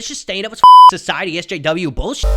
It's just staying up with society SJW bullshit.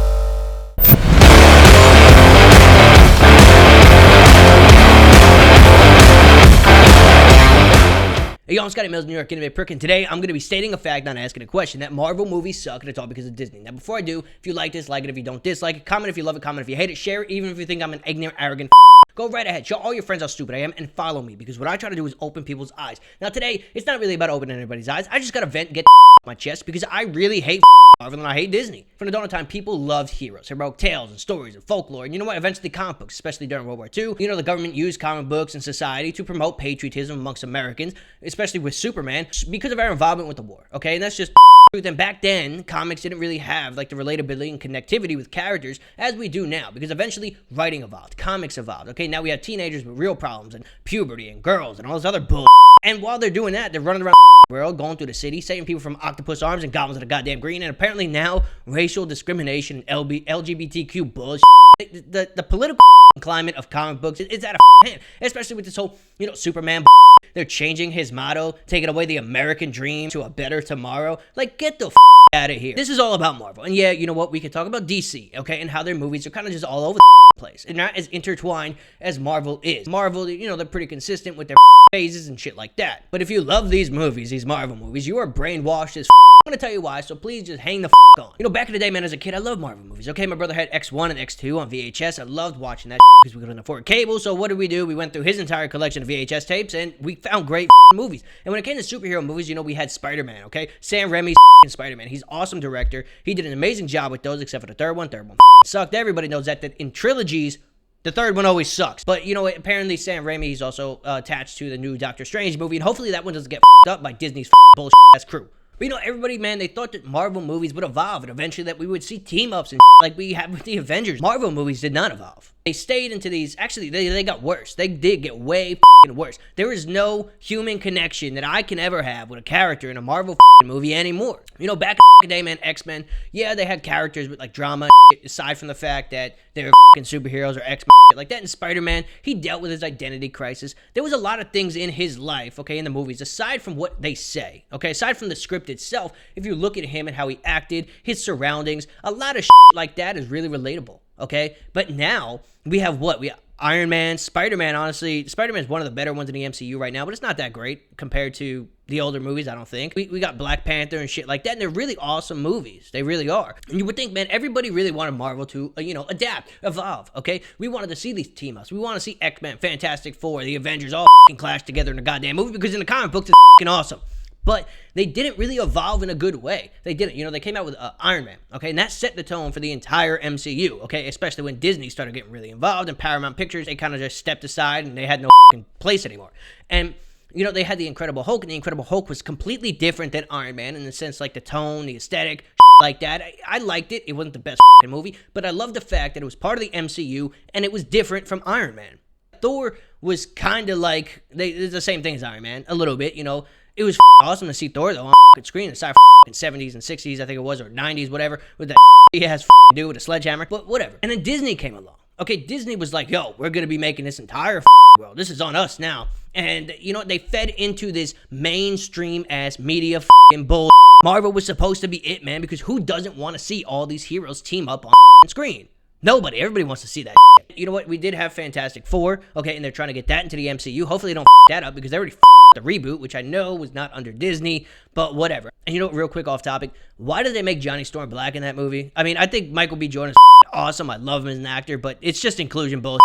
Hey, y'all, I'm Scotty Mills, New York Innovative Prick, and today I'm going to be stating a fact, not asking a question, that Marvel movies suck, and it's all because of Disney. Now, before I do, if you like this, like it. If you don't, dislike it. Comment if you love it, comment if you hate it. Share it, even if you think I'm an ignorant, arrogant Go right ahead, show all your friends how stupid I am, and follow me, because what I try to do is open people's eyes. Now, today, it's not really about opening anybody's eyes. I just got to vent, get my chest, because I really hate Marvel and I hate Disney. From the dawn of time, people loved heroes, heroic tales and stories and folklore. And you know what? Eventually, comic books, especially during World War II, the government used comic books and society to promote patriotism amongst Americans, especially with Superman, because of our involvement with the war. Okay, and that's just truth. And back then, comics didn't really have like the relatability and connectivity with characters as we do now, because eventually writing evolved, comics evolved. Okay, now we have teenagers with real problems and puberty and girls and all this other bull. And while they're doing that, they're running around world, going through the city, saving people from octopus arms and goblins of the goddamn green, and apparently now racial discrimination and LGBTQ bullshit. The political climate of comic books, it's out of hand, especially with this whole, Superman. They're changing his motto, taking away the American dream to a better tomorrow. Like, get the out of here. This is all about Marvel. And yeah, you know what? We could talk about DC, okay, and how their movies are kind of just all over the place. They're not as intertwined as Marvel is. Marvel, they're pretty consistent with their phases and shit like that. But if you love these movies, these Marvel movies, you are brainwashed as I'm gonna tell you why, so please just hang the on. Back in the day, man, as a kid, I loved Marvel movies. Okay, my brother had X1 and X2 on VHS. I loved watching that because we couldn't afford cable. So what did? We went through his entire collection of VHS tapes, and we found great movies. And when it came to superhero movies, we had Spider-Man, okay? Sam Raimi's Spider-Man. He's an awesome director. He did an amazing job with those, except for the third one. Third one sucked. Everybody knows that in trilogies, the third one always sucks. But, apparently Sam Raimi, he's also attached to the new Doctor Strange movie, and hopefully that one doesn't get up by Disney's bullshit-ass crew. But, everybody, man, they thought that Marvel movies would evolve, and eventually that we would see team-ups and like we had with the Avengers. Marvel movies did not evolve. They stayed into these, actually, they got worse. They did get way worse. There is no human connection that I can ever have with a character in a Marvel movie anymore. Back in the day, man, X-Men, yeah, they had characters with, like, drama and shit, aside from the fact that they were superheroes or X-Men, like that. In Spider-Man, he dealt with his identity crisis. There was a lot of things in his life, okay, in the movies, aside from what they say, okay, aside from the script itself. If you look at him and how he acted, his surroundings, a lot of like that is really relatable, okay? But now, we have what? We have Iron Man, Spider-Man. Honestly, Spider-Man is one of the better ones in the MCU right now, but it's not that great compared to the older movies, I don't think. We got Black Panther and shit like that, and they're really awesome movies. They really are. And you would think, man, everybody really wanted Marvel to, adapt, evolve, okay? We wanted to see these team-ups. We want to see X-Men, Fantastic Four, the Avengers all clash together in a goddamn movie, because in the comic books, it's awesome. But they didn't really evolve in a good way. They didn't. They came out with Iron Man, okay? And that set the tone for the entire MCU, okay? Especially when Disney started getting really involved, and Paramount Pictures, they kind of just stepped aside, and they had no place anymore. And, they had the Incredible Hulk, and the Incredible Hulk was completely different than Iron Man in the sense, like, the tone, the aesthetic, like that. I liked it. It wasn't the best movie, but I loved the fact that it was part of the MCU, and it was different from Iron Man. Thor was kind of like, it's the same thing as Iron Man, a little bit, It was awesome to see Thor, though, on screen, aside from 70s and 60s, I think it was, or 90s, whatever, with that he has to do with a sledgehammer, but whatever. And then Disney came along. Okay, Disney was like, yo, we're going to be making this entire world. This is on us now. And, they fed into this mainstream-ass media bull. Marvel was supposed to be it, man, because who doesn't want to see all these heroes team up on screen? Nobody. Everybody wants to see that. You know what? We did have Fantastic Four, okay, and they're trying to get that into the MCU. Hopefully they don't that up, because they already the reboot, which I know was not under Disney, but whatever. And real quick off topic, why did they make Johnny Storm black in that movie? I mean, I think Michael B. Jordan's awesome. I love him as an actor, but it's just inclusion bullshit.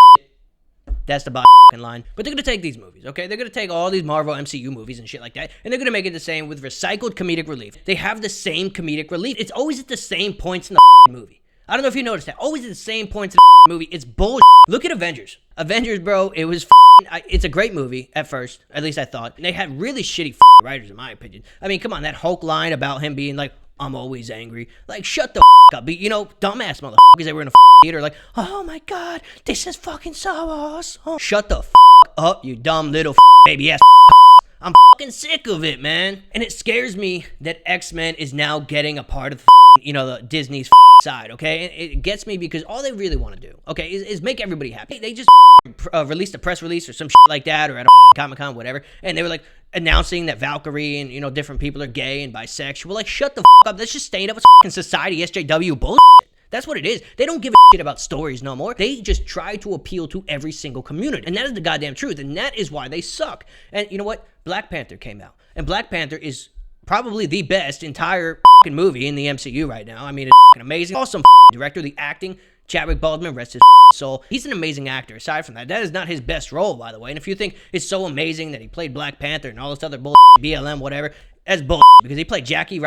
That's the line. But they're going to take these movies, okay? They're going to take all these Marvel MCU movies and shit like that, and they're going to make it the same with recycled comedic relief. They have the same comedic relief. It's always at the same points in the movie. I don't know if you noticed that. Always at the same points in the movie. It's bullshit. Look at Avengers. Avengers, bro, it was it's a great movie at first. At least I thought. And they had really shitty writers, in my opinion. I mean, come on, that Hulk line about him being like, I'm always angry. Like, shut the up. But, dumbass motherfuckers that were in a theater like, oh my god, this is fucking so awesome. Shut the up, you dumb little baby ass. I'm fucking sick of it, man. And it scares me that X-Men is now getting a part of the Disney's side, okay? And it gets me because all they really want to do, okay, is make everybody happy. They just released a press release or some shit like that, or at a Comic-Con, whatever, and they were like announcing that Valkyrie and different people are gay and bisexual. Like, shut the up. That's just staying up with society SJW bullshit. That's what it is. They don't give a shit about stories no more. They just try to appeal to every single community. And that is the goddamn truth. And that is why they suck. And you know what? Black Panther came out. And Black Panther is probably the best entire movie in the MCU right now. I mean, it's amazing. Awesome director. The acting, Chadwick Boseman, rest his soul. He's an amazing actor. Aside from that is not his best role, by the way. And if you think it's so amazing that he played Black Panther and all this other bullshit, BLM, whatever, that's bullshit, because he played Jackie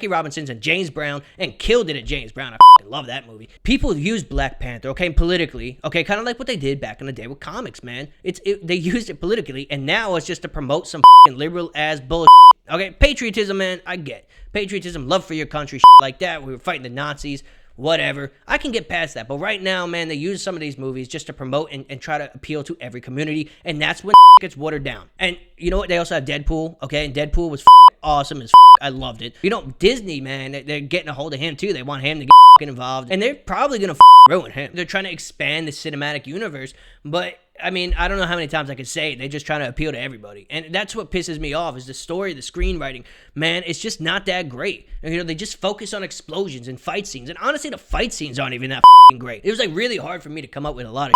Robinson's and James Brown and killed it at James Brown. I love that movie. People use Black Panther, okay, politically, okay, kind of like what they did back in the day with comics, man. They used it politically, and now it's just to promote some liberal ass bullshit. Okay, patriotism, man, I get patriotism, love for your country, like that. We were fighting the Nazis, whatever. I can get past that, but right now, man, they use some of these movies just to promote and try to appeal to every community, and that's when gets watered down. And you know what? They also have Deadpool, okay, and Deadpool was awesome as I loved it. Disney, man, they're getting a hold of him too. They want him to get involved, and they're probably gonna ruin him. They're trying to expand the cinematic universe, but I mean, I don't know how many times I could say it. They're just trying to appeal to everybody. And that's what pisses me off is the story, the screenwriting. Man, it's just not that great. And, they just focus on explosions and fight scenes. And honestly, the fight scenes aren't even that great. It was like really hard for me to come up with a lot of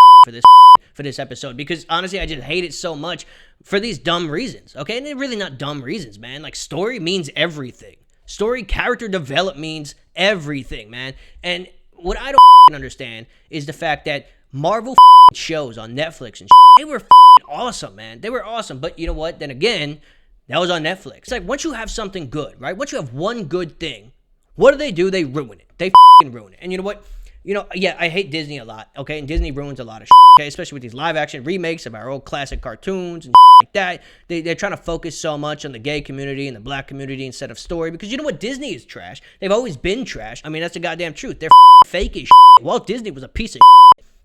for this episode because honestly, I just hate it so much for these dumb reasons. Okay, and they're really not dumb reasons, man. Like, story means everything. Story, character development means everything, man. And what I don't understand is the fact that Marvel shows on Netflix and they were awesome, man. They were awesome. But you know what? Then again, that was on Netflix. It's like once you have something good, right? Once you have one good thing, what do? They ruin it. They ruin it. And you know what? Yeah, I hate Disney a lot, okay? And Disney ruins a lot of okay? Especially with these live-action remakes of our old classic cartoons and like that. They're trying to focus so much on the gay community and the black community instead of story because you know what? Disney is trash. They've always been trash. I mean, that's the goddamn truth. They're fake as Walt Disney was a piece of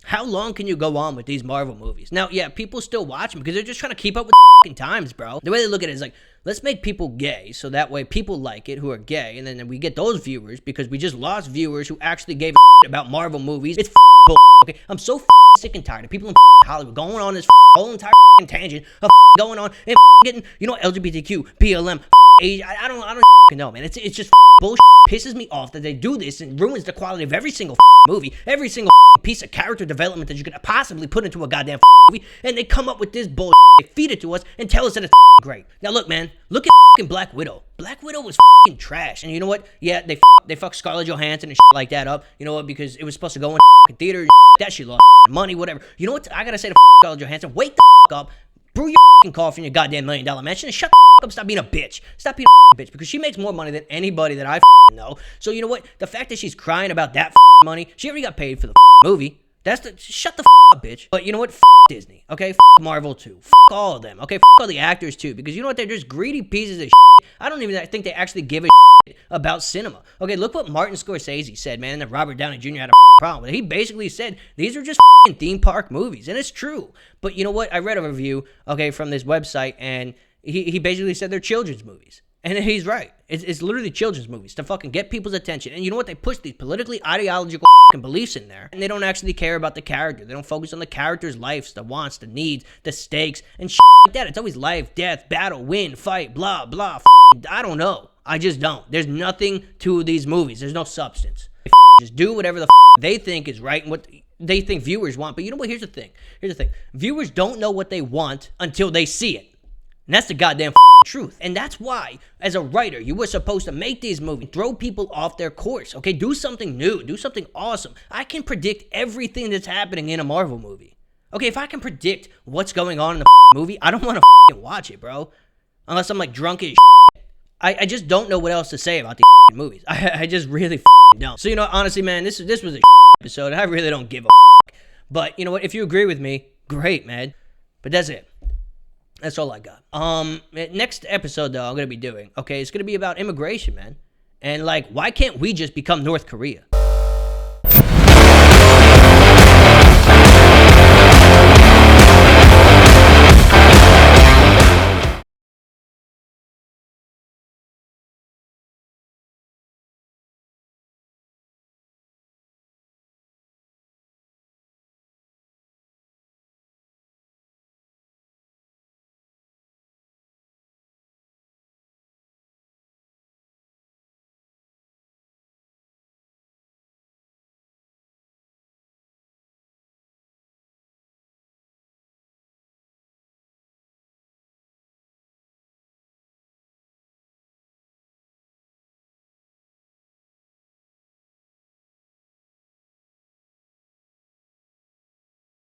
How long can you go on with these Marvel movies? Now, yeah, people still watch them because they're just trying to keep up with the times, bro. The way they look at it is like, let's make people gay so that way people like it who are gay, and then we get those viewers because we just lost viewers who actually gave a about Marvel movies. It's bull, okay? I'm so sick and tired of people in Hollywood going on this whole entire tangent of going on and getting, LGBTQ, BLM, age. I don't know, man. It's just bullshit. Pisses me off that they do this and ruins the quality of every single movie, every single piece of character development that you could possibly put into a goddamn movie, and they come up with this bullshit. They feed it to us and tell us that it's great. Now look, man, look at Black Widow. Black Widow was trash, and you know what? Yeah, they fucked Scarlett Johansson and like that up. You know what? Because it was supposed to go in theater and that she lost money, whatever. You know what? I gotta say to Scarlett Johansson, wake the up, brew your coffee in your goddamn $1 million mansion, and shut the up. Stop being a bitch. Stop being a bitch because she makes more money than anybody that I know. So you know what? The fact that she's crying about that money, she already got paid for the movie. Shut the up, bitch. But you know what? Disney, okay? Marvel too. All of them, okay? All the actors too, because you know what? They're just greedy pieces of shit. I don't even think they actually give a shit about cinema. Okay, look what Martin Scorsese said, man, that Robert Downey Jr. had a problem with it. He basically said these are just theme park movies, and it's true. But you know what? I read a review, okay, from this website, and he basically said they're children's movies. And he's right. It's literally children's movies to fucking get people's attention. And you know what? They push these politically ideological beliefs in there. And they don't actually care about the character. They don't focus on the character's lives, the wants, the needs, the stakes, and like that. It's always life, death, battle, win, fight, blah, blah. I don't know. I just don't. There's nothing to these movies. There's no substance. They just do whatever the they think is right and what they think viewers want. But you know what? Here's the thing. Viewers don't know what they want until they see it. And that's the goddamn truth. And that's why, as a writer, you were supposed to make these movies, throw people off their course, okay? Do something new. Do something awesome. I can predict everything that's happening in a Marvel movie. Okay, if I can predict what's going on in the movie, I don't want to watch it, bro. Unless I'm, like, drunk as I just don't know what else to say about these movies. I just really don't. So, honestly, man, this was a episode. I really don't give a But, you know what? If you agree with me, great, man. But that's it. That's all I got. Next episode, though, I'm going to be doing, okay, it's going to be about immigration, man. And, like, why can't we just become North Korea?